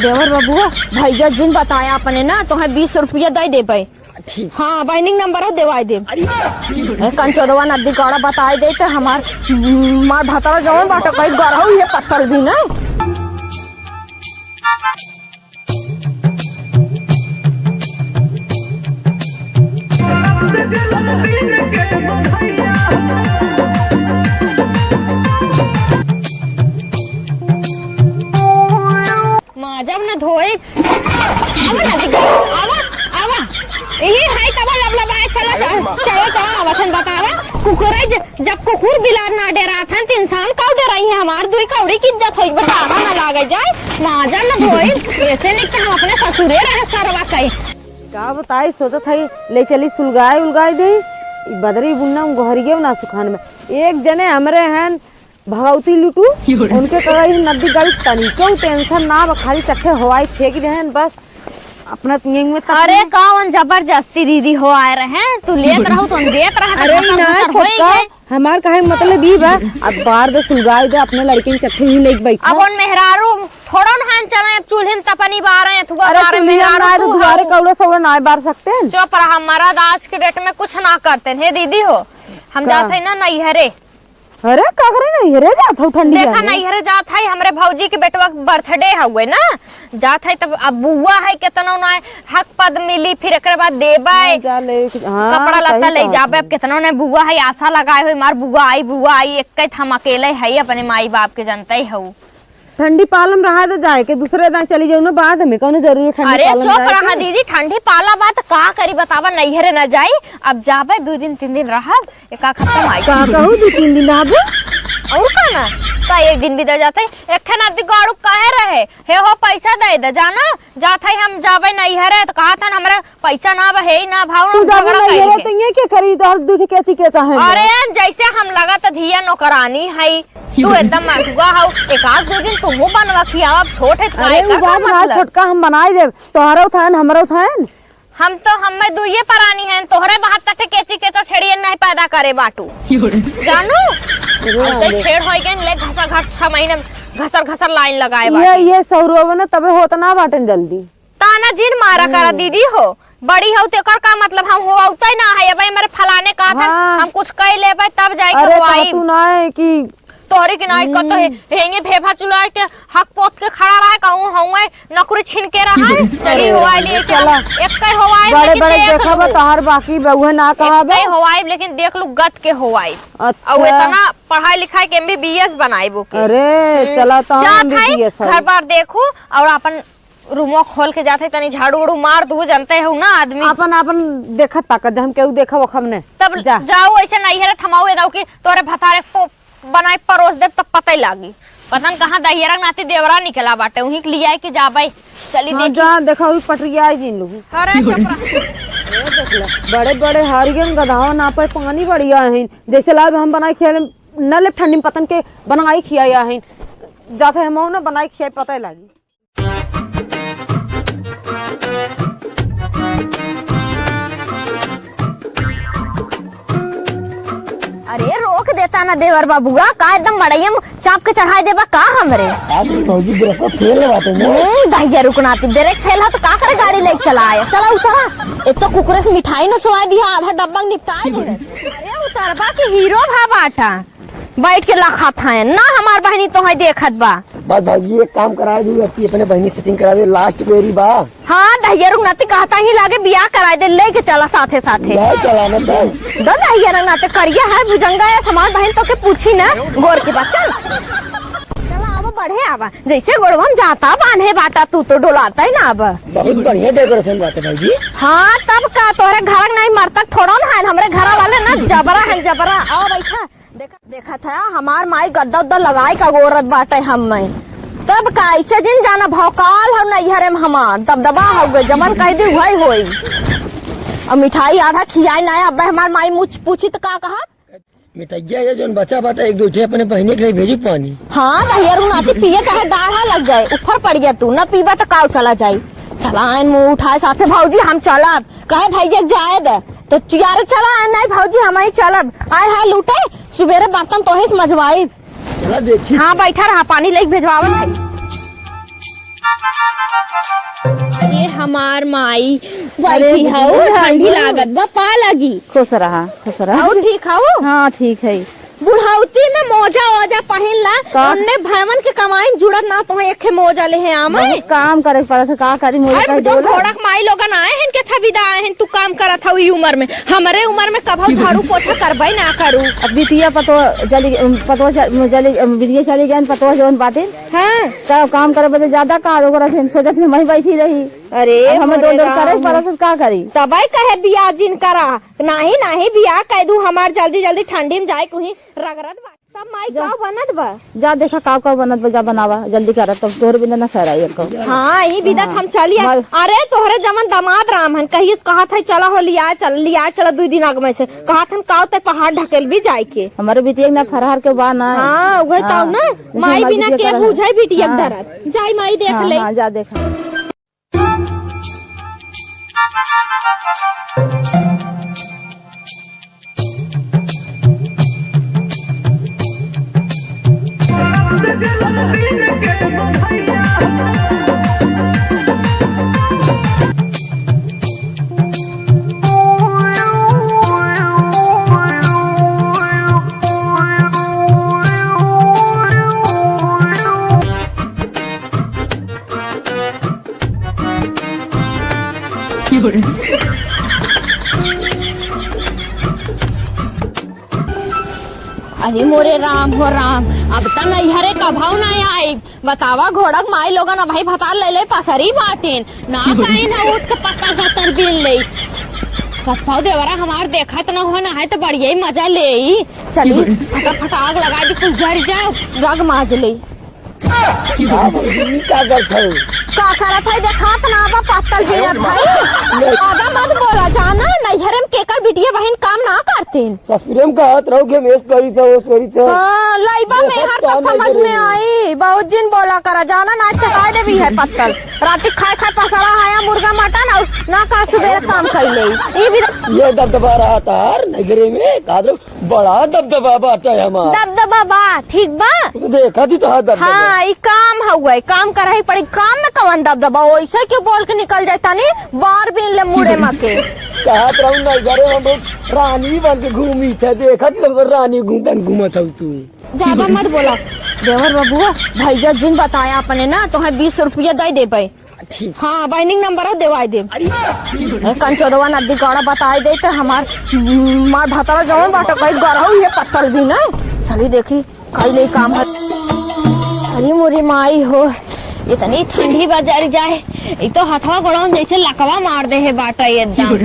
देवर बाबू भैया जिन बताया अपने ना तो 20 रुपया दे दे पे। हाँ बाइंडिंग नंबर देवाई दे कंचोदवा नदी कौड़ा बताए दे तो हमार मार भतरा जवन बाटा कहीं गरहु ये पत्थर भी ना। जब न धोए यही है तब लबलबाए चला चलो चलो वचन बतावा कुकुर जब कुकुर बिलार ना डरा था तो इंसान कब डराई है हमार दुई कौड़ी की इज्जत होई बतावा ना लागे जाए माजा न धोए ऐसे नहीं कि हम अपने ससुरे रह सरवा कई का बताई सोचत है ले चली सुलगाए उलगाए दे बदरी बुन्ना गोहरिए ना सुखान में एक जने हमरे हैं भगवती लुटू उनके कगई नदी गाड़ी तनिको टेंशन ना खाली चट्टे हवाई फेंक रहे बस अपना में। अरे कौन जबरदस्ती दीदी हो आए रहे तू लेत रहू तो देत रहा। अरे ना हमार काहे मतलब ई बा अब बार दे सुलगाए दे अपने लड़के के चट्टे ही लेके बैठ अब उन मेहरारू थोड़ा नहान चले अब चूल्हे में तपनी बार रहे थुगा बार मेहरारू तू दुआरे कौड़ा सौड़ा ना बार सकते हैं जो पर हमारा आज के डेट में कुछ ना करते हे दीदी हो हम जाते हैं ना नैहरे। अरे का करे नैहरे जात हो ठंडी देखा नैहरे जात है हमरे भौजी के बेटवा बर्थडे हुए ना जात है तब अब बुआ है केतना ना हक पद मिली फिर एक बाद देबे कपड़ा लत्ता ले जाबे अब केतना ने बुआ है आशा लगाए हुई मार बुआ आई एक हम अकेले है अपने माई बाप के जनते ही हूँ ठंडी पालम रहा तो जाए के दूसरे दिन चली जाऊ ना बाद में कौन जरूरी ठंडी। अरे चुप रहा दीदी ठंडी पाला बात का करी बतावा नैहरे न जाई अब जाबे 2 दिन 3 दिन रहब एक खत्म आई का कहू 2-3 दिन रहब और का ना का एक दिन भी दे जाते एक खन आदि गाड़ू काहे रहे हे हो पैसा दे दे जाना जात है हम जाबे नैहरे तो कहा था हमरा पैसा ना है ना भाव ना झगड़ा नैहरे तो ये के खरीद और दूध के चिके चाहे। अरे जैसे हम लगा त धिया नौकरानी है तू एकदम माथुआ हो एक आध 2 दिन तुमो बनवा खिया अब छोटे अरे मतलब छोटका हम बनाई देब तोहरो थान हमरो थान हम तो हमें दुइये परानी हैं तोहरे 72 केची केचा छेड़िए नहीं पैदा करे बाटू जानू तो छेड़ होई गन ले घसा घस 6 महीने घसर लाइन लगाए बाटू ये सौरव ना तबे होत ना बाटन जल्दी ताना जिन मारा करा दीदी हो बड़ी हो तेकर का मतलब हम हो औतै ना है भाई मेरे फलाने कहा था हम कुछ कह लेबे तब जाई के होई तू ना है कि तोहरी के नाई कतो हेंगे भेभा चुला के हक पोत के खड़ा रहा कहूं हउए नौकरी छीन के रहा चली होवाई ले चला एक कई होवाई बड़े बड़े देखब तोहर बाकी बहुए ना कहबे एक होवाई लेकिन देख लू गत के होवाई और इतना पढ़ाई लिखाई के एमबीबीएस बनाईबो के। अरे चला तो एमबीबीएस घर बार देखू और अपन रूमो खोल के जाते तनी झाड़ू उड़ू मार दू जानते हो ना आदमी अपन देखत ताकत हम केहू देखब हमने तब जाओ ऐसे नैहरे थमाओ दाऊ की तोरे भतारे बनाए परोस दे तब पता ही लागी पतंग कहाँ दहियरा नाती देवरा निकला बाटे उन्हीं के लिए कि जाबे चली देख जा देखो पटरिया आई जिन लोग। अरे चुप रह बड़े बड़े हारियन गधावा ना पे पानी बढ़िया है जैसे लाभ हम बनाई खिया न ले ठंडी में पतंग के बनाई खिया है जाते हम ना बनाई खिया पता ही लागी। अरे रोक देता ना देवर बाबूगा का एकदम मड़ैया चाप के चढ़ाई देबा का हमरे फौजी ब्रेक फेल बाटे दहिया रुकनाती ब्रेक फेल है तो का करे गाड़ी लेके चलाए चला उतरा एक तो कुकुरे से मिठाई न छुआ दिया आधा डब्बा निपटाए दिले। अरे उतरबा के हीरो भा बाटा बैठ के लखा था ना हमार बहनी तो है देखत बा बस भाजी एक काम करा दू अपने बहनी सेटिंग करा दे लास्ट बेरी बा। हाँ दहिया रुकनाती कहता ही लागे बियाह कराए दे लेके चला साथे साथे चला ना दहिया रुकनाती करिया है भुजंगा है हमार बहन तो के पूछी ना गोर के बच्चा चला अब बढ़े आवा जैसे गोड़वन जाता बांधे बाटा तू तो डोलाता ही ना अब बहुत बढ़िया डेकोरेशन बाटे भाजी। हाँ तब का तोहरे घर नहीं मरतक थोड़ा ना है हमरे घर वाले ना जबरा है जबरा आओ बैठा देखा था हमार माई गद्दा उद्दा लगाए का गोरत बाटे हम मैं तब का ऐसे जिन जाना भौकाल हम नैहरे में हमार दबदबा हो गए जमन कह दी वही होई और मिठाई आधा खियाई ना अब हमार माई मुझ पूछी तो का कहा मिठाइया ये जोन बचा बाटा एक दूसरे अपने बहनी के लिए भेजी पानी। हाँ दहिया रुनाती पिए चाहे दाढ़ा लग जाए ऊपर पड़ गया तू न पीबा तो काव चला जाये चला मुँह उठाए साथे भौजी हम चलब कहे भैया जाए दे तो चियारे चला नहीं भौजी हम ही चलब आए है लूटे सुबेरे बर्तन तो ही समझवाई। चला देखी हाँ बैठा रहा पानी लेके भेजवावत है। अरे हमार माई वैसी हाउ ठंडी लागत बा पा लगी। खुश रहा खुश रहा। हाउ ठीक हाउ। हाँ ठीक है। बुढ़ाउती में मोजा वोजा पहन ला उनने भैमन के कमाई जुड़त ना तो एक मोजा ले है आमे बहुत काम करे पड़ा था का करी मोजा का डोला। घोड़क माई लोगन आए हैं के थविदा आए हैं तू काम करत हऊ ई उम्र में हमारे उम्र में कभू झाड़ू पोछा करबई ना करू। अब बिटिया पतो बिटिया चली गई पतो जोन बाटे हां का काम करे बदे ज्यादा का ओकरा से सोचत में वही बैठी रही। अरे हमें दो करे पड़ा था का करी तबई कहे बियाह जिन करा नाही नाही बियाह कह दू हमार जल्दी जल्दी ठंडी में जाए कहीं रगरत बा तब माई का बनत बा जा देखा का बनत बा जा बनावा जल्दी कर तब तोहर बिना ना सराई को। हां ई बिदा हम चली अरे तोहरे जमन दामाद राम हन कहिस कहा था चला हो लिया चल 2 दिन आग में से कहा था काव ते पहाड़ ढकेल भी जाए के हमारे बिटिया ना फरहार के बा ना। हां वही ताऊ ना माई बिना के बुझाई बिटिया दरद जाई माई देख ले। हां जा देखा। अरे मोरे राम हो राम अब तक नैहरे कभाऊ नहीं आई बतावा घोड़क माई लोगन अब भाई भतार ले ले पसरी बाटेन ना काहे ना उठ के पक्का जातर बिल ले कपाव देवरा हमार देखत न हो ना है तो बढ़िया ही मजा ले चली फटाफट आग लगा दी कुछ जड़ जाओ रग माज ले का करत है देखत ना बा पत्तल गिरत भाई ज्यादा मत बोला जाना नैहरे में केकर बिटिया बहन काम ना करतीन ससुरे में कहत रहो कि मेस करी था ओस करी था। हां लाइबा में हर तक समझ में आई बहुत दिन बोला करा जाना ना चकाए दे भी है पत्तल रात खाए पसरा आया मुर्गा मटन और ना का सुबह काम कर ले ये दबदबा रहा तार नगरे में कादर बड़ा दबदबा बाटा है हमार दबदबा बा ठीक बा देखा थी तो दबदबा। हां ई काम हुआ काम करही पड़ी काम में कवन दबदबा वैसे क्यों बोल के निकल जाता नी बार बिन ले मुड़े मके कहत रहूं नगरे हम रानी बन के घूमी थे देखा थी तो रानी घूमत हूं तू ज्यादा मत बोला देवर बाबू भैया जिन बताया अपने ना तो 20 रुपया दे दे पे। हाँ बाइंडिंग नंबर देवाई दे कंचोदवा नदी गड़ा बताई दे तो हमार भतरा जवन बाटा कहीं गरहु ये पत्तल भी ना चली देखी कई ले काम है। अरे मोरी माई हो इतनी ठंडी बाजार जाए ये तो हथवा गोड़न जैसे लकवा मार दे है बाटा एकदम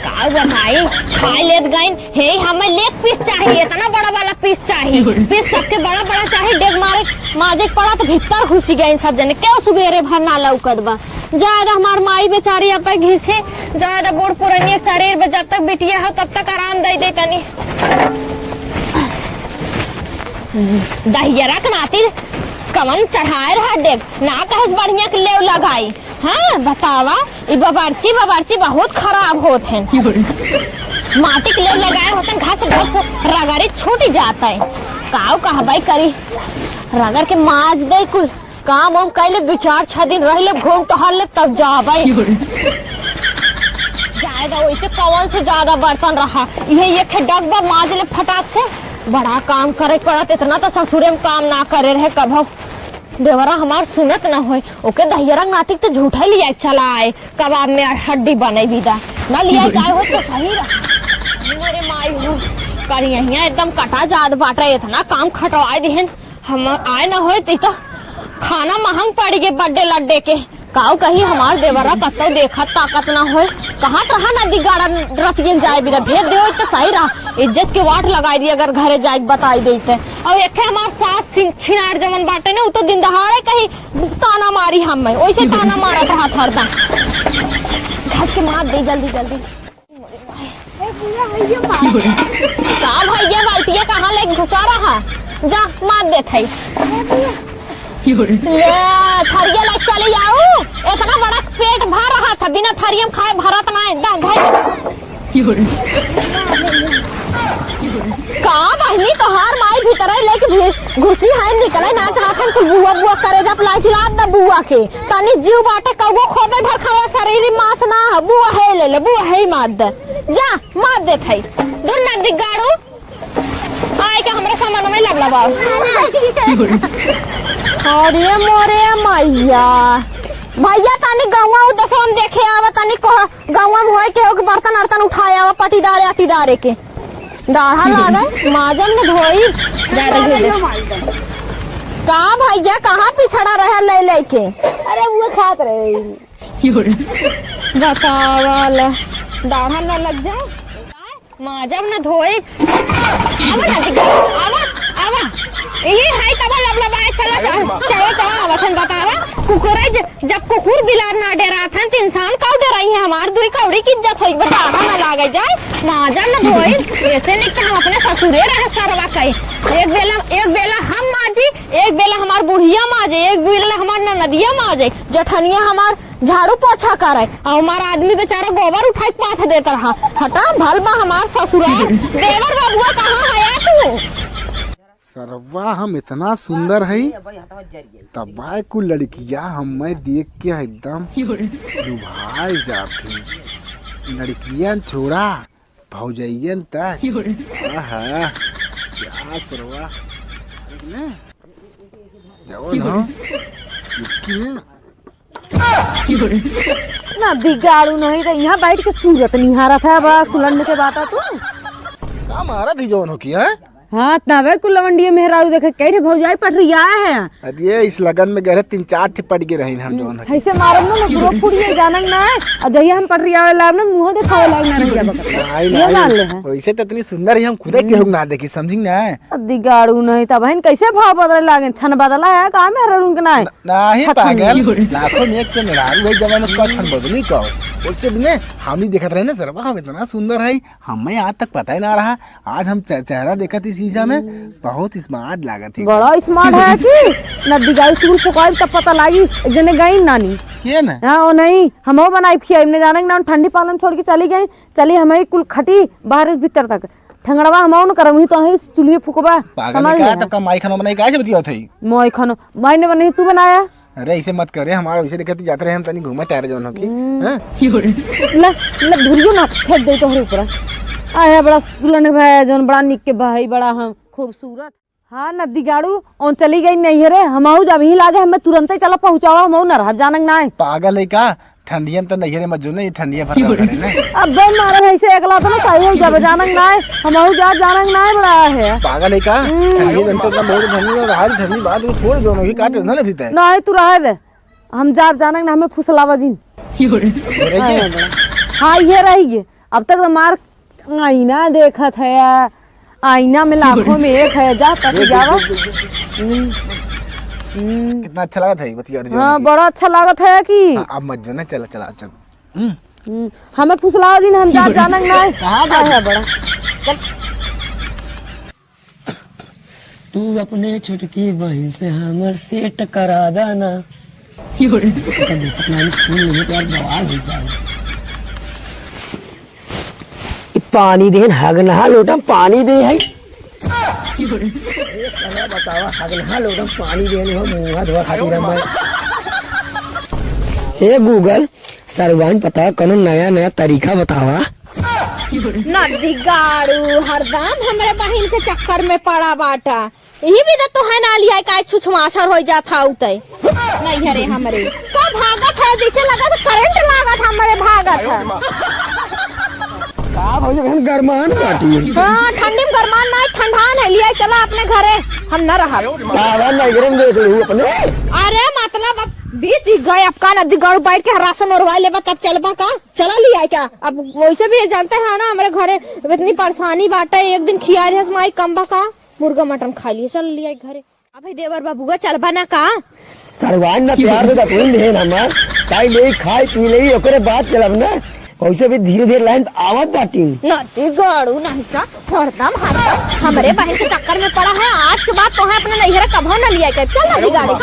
का बनाई खाई लेत गइन हे हमें लेग पीस चाहिए इतना बड़ा वाला पीस चाहिए पीस सबके बड़ा बड़ा चाहिए डेग मारे माजे पड़ा तो भीतर घुसी गए सब जने क्यों सुबेरे भर ना लौकत बा ज्यादा हमार माई बेचारी अब घिसे ज्यादा बूढ़ पुरानी शरीर में जब तक बिटिया हो तब तक आराम दे दे तनी दहियरा के नाती कमन चढ़ाए रहा देख ना कहस बढ़िया के लेव लगाई। हाँ बतावा ये बबारची बहुत खराब होत हैं माटी के लेव लगाए होते घास घास रगड़ी छूट जाता है काव कहबाई करी रगड़ के माज दे कुल काम हम कैले 2-4 दिन रह ले घूम टहल ले तब जाबाई जाएगा वैसे कौन से ज्यादा बर्तन रहा ये एक डब्बा माज ले फटाक से बड़ा काम करे पड़त इतना तो ससुरे में काम ना करे रहे कभो देवरा हमार सुनत न होए ओके दहियरा नातिक तो झूठा लिया चला आए कबाब में हड्डी बने विदा ना लिया काय हो तो सही रहा मेरे माई हो करी यहां एकदम कटा जाद बाटा इतना काम खटवाए दिहन हम आए न होए तो खाना महंग पड़ गए बर्थडे लड्डे के काऊ कही हमार देवरा कतो देखत ताकत ना होए कहाँ रहा नदी गाड़ा रतियन जाए बिना भेज दे तो सही रहा इज्जत के वाट लगाई दी अगर घरे जाए बताई देते और एक हमार सास छिनार जमन बाटे ना तो दिन दहाड़े कहीं ताना मारी हम वैसे ताना मारा था हरदम घस के मार दे जल्दी जल्दी का भैया बाल्टिया कहाँ ले घुसा रहा जा मार दे थे थरिया लग चले आओ इतना बड़ा पेट भर रहा था बिना थरिया में खाए भरत ना भाई का बहनी तोहार माई भीतर लेके घुसी है निकले ना चाहत कुल बुआ बुआ करे जब लाई खिलात द बुआ के तनी जीव बाटे कगो खोबे भर खावा शरीर मांस ना बुआ है ले बुआ है मार दे जा मार दे थई दूर ना दिगाड़ू आए के हमरा सामान में लगला बा अरे मोरे मैया भैया तनी गौवा दसवन देखे आवा तनी गौवा में होय के बर्तन अर्तन उठाए आवा पटीदारे अटीदारे के दाढ़ा लागे माजन में धोई का भैया कहाँ पिछड़ा रहे ले लेके अरे वो खात रहे बतावल दाढ़ा न लग जाए माजन में धोई आवा यही है तब लबलबाए चला वतन बतावा कुकुरे जब कुकुर बिलार ना डरा था तो इंसान कब डराई है हमार दुई कौड़ी की इज्जत होई बता ना लागे जाए माजन न धोई ऐसे नहीं कि हम अपने ससुरे रहे सरवा कई एक बेला हम माजी एक बेला हमार बुढ़िया माजे एक बेला हमार ननदिया माजे जठनिया हमार झाड़ू पोछा करे और हमारा आदमी बेचारा गोबर उठाई पाथ देता रहा हटा भल बा हमार ससुरा देवर बाबुआ कहाँ है तू सरवा हम इतना सुंदर है तबाय को लड़कियां हमें देख के एकदम लुभाई जाती लड़कियां छोड़ा भौजैयन तक आहा क्या सरवा जवान हो ना बिगाड़ू नहीं तो यहाँ बैठ के सूरत निहारा था बस सुलंड के बात तू का मारा थी जवान हो किया हाँ तबे कुल लवंडिये मेहरारू देखे कैठे भौजाई पटरी आए हैं अरे इस लगन में गए 3-4 ठे पड़ के रही हम जवान ऐसे मारम ना पूरा पुड़िए जानक ना और जहिया हम पटरी आवे लाभ ना मुंह देखावे लाग ना रहिया बकत ये मान ले हैं वैसे तो इतनी सुंदर है हम खुदे केहू ना देखी समझी ना दिगाड़ू नहीं तब बहन कैसे भाव बदले लागे छन बदला है का मेहरारू के ना नहीं पागल लाखों में एक के मेहरारू है जवान का छन बदली का उससे बिना हम ही देखत रहे ना सरवा हम इतना सुंदर है हमें आज तक पता ही ना रहा आज हम चेहरा देखा थी शीशा में बहुत स्मार्ट लागत थी बड़ा स्मार्ट है कि नदी गाई स्कूल पकाई तब पता लागी जने गई नानी के ना हां ओ नहीं हमो बनाई खिया हमने जाने ना ठंडी पालन छोड़ के चली गई चली हमें कुल खटी बाहर भीतर तक ठंगड़वा हमो न करम ही तो है चुलिए फुकबा पागल का तब का माई खाना बनाई काहे से बतिया थी मोई खानो माई ने बनी तू बनाया अरे ऐसे मत करे हमारे वैसे देखते जाते रहे हम तनी घूमे टहरे जौन हो की हां ल धुरियो ना फेंक दे तोहरे ऊपर आया बड़ा सुलन भाई जौन बड़ा निक के भाई बड़ा हम खूबसूरत हाँ नदी गाड़ू और चली गई नहीं रे हमाऊ जब ही लागे हमें तुरंत ही चला पहुंचावा हम न रह जानक ना पागल है का ठंडियन तो नहीं रे मजो नहीं ठंडिया भर करे ना अब बे मारे भाई से एकला तो ना सही जब जानक ना हमाऊ जा जानक ना बड़ा है पागल है का ठंडी जन तो बहुत ठंडी और हाल ठंडी बात वो छोड़ दो नहीं का टेंशन नहीं थी नहीं तू रह दे हम जा जानक ना हमें फुसलावा जिन हाँ ये रही अब तक मार आईना देखत है आईना में लाखों में एक है जा तक जावा कितना अच्छा लगा था ये बतिया हाँ बड़ा अच्छा लागत है कि अब मत जाना चला चला चल हमें फुसलावा दिन हम जा जानक ना कहाँ है बड़ा तू अपने छुटकी बहन से हमर सेट करा देना पानी दे हगनहा लोटा पानी दे है बतावा हगनहा लोटा पानी दे मुँह धोआ खातिर मैं हे गूगल सरवाइन पता कौन नया नया तरीका बतावा नदी गाड़ू हरदम हमारे बहन के चक्कर में पड़ा बाटा यही भी तो है ना लिया का छुछमाछर हो जाता उते नहीं हरे हमरे का भागत है जैसे लगा था करंट लागत हमारे भागत है का भौजी हम गरमान बाटी हां ठंडी में गरमान नहीं ठंडान है लिया चला अपने घरे हम न रहा कावा नहीं गरम देख लू अपने अरे मतलब बीत गए अब का नदी गाड़ू बैठ के राशन और वाले तब चलबा का चला लिया क्या अब वैसे भी जानते हैं ना हमारे घरे इतनी परेशानी बाटा एक दिन खिया रहे माई कम्बा का मुर्गा मटन खा लिए चल लिया घरे अबे देवर बाबूगा चलबा ना का सरवाइन ना प्यार से तकलीफ दे ना मार काई ले खाई पी ले ओकरे बाद चलब ना वैसे भी धीरे धीरे लाइन आवत बाटी नदी गाड़ू नहीं का हरदम हमारे बहन के चक्कर में पड़ा है आज के बाद तो है अपने नैहरा कभो न लिया कर चल नदी गाड़ी